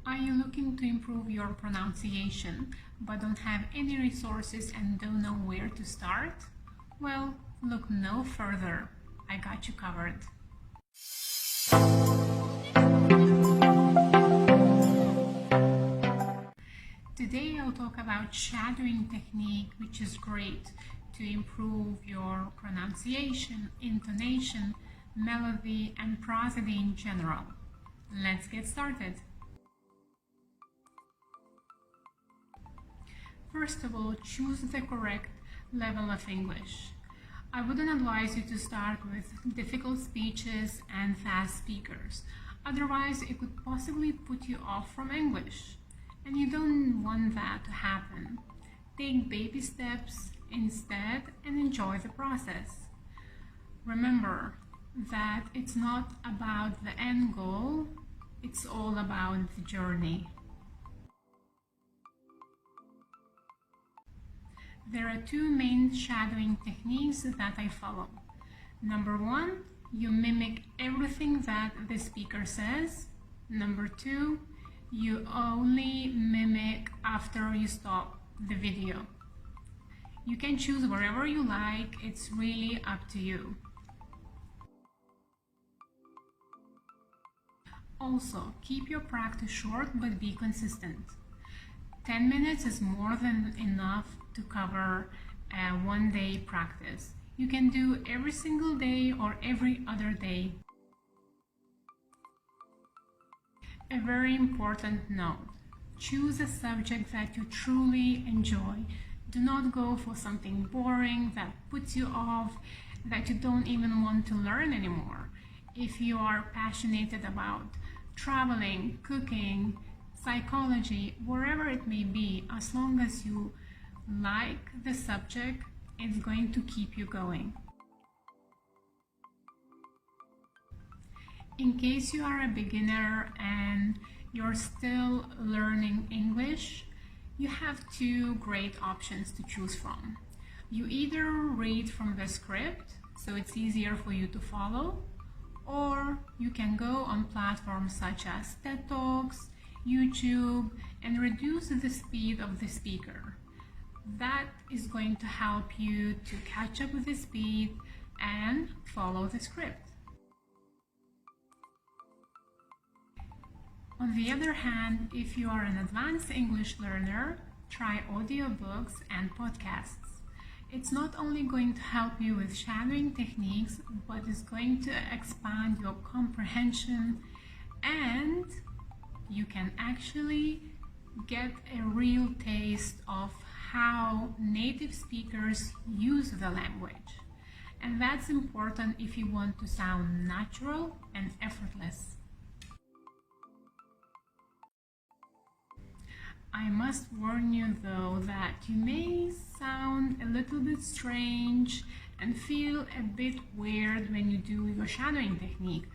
Are you looking to improve your pronunciation but don't have any resources and don't know where to start? Well, look no further. I got you covered. Today I'll talk about shadowing technique, which is great to improve your pronunciation, intonation, melody, and prosody in general. Let's get started. First of all, choose the correct level of English. I wouldn't advise you to start with difficult speeches and fast speakers. Otherwise, it could possibly put you off from English. And you don't want that to happen. Take baby steps instead and enjoy the process. Remember that it's not about the end goal, it's all about the journey. There are two main shadowing techniques that I follow. Number one, you mimic everything that the speaker says. Number two, you only mimic after you stop the video. You can choose wherever you like, it's really up to you. Also, keep your practice short but be consistent. 10 minutes is more than enough to cover a one-day practice. You can do every single day or every other day. A very important note, choose a subject that you truly enjoy. Do not go for something boring that puts you off, that you don't even want to learn anymore. If you are passionate about traveling, cooking, psychology, wherever it may be, as long as you like the subject, it's going to keep you going. In case you are a beginner and you're still learning English, you have two great options to choose from. You either read from the script, so it's easier for you to follow, or you can go on platforms such as TED Talks, YouTube, and reduce the speed of the speaker. That is going to help you to catch up with the speed and follow the script. On the other hand, if you are an advanced English learner, try audiobooks and podcasts. It's not only going to help you with shadowing techniques, but it's going to expand your comprehension, and you can actually get a real taste of how native speakers use the language. And that's important if you want to sound natural and effortless. I must warn you though that you may sound a little bit strange and feel a bit weird when you do your shadowing technique.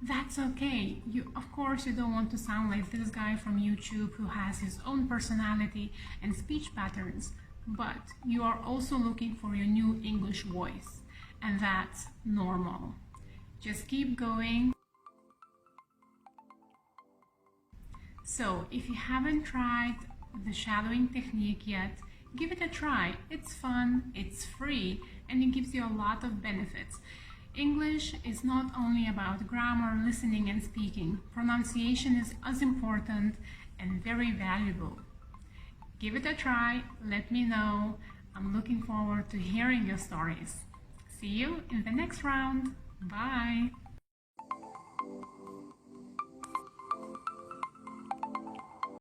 That's okay. Of course, you don't want to sound like this guy from YouTube who has his own personality and speech patterns, but you are also looking for your new English voice, and that's normal. Just keep going. So, if you haven't tried the shadowing technique yet, give it a try. It's fun, it's free, and it gives you a lot of benefits. English is not only about grammar, listening, and speaking. Pronunciation is as important and very valuable. Give it a try, let me know. I'm looking forward to hearing your stories. See you in the next round. Bye!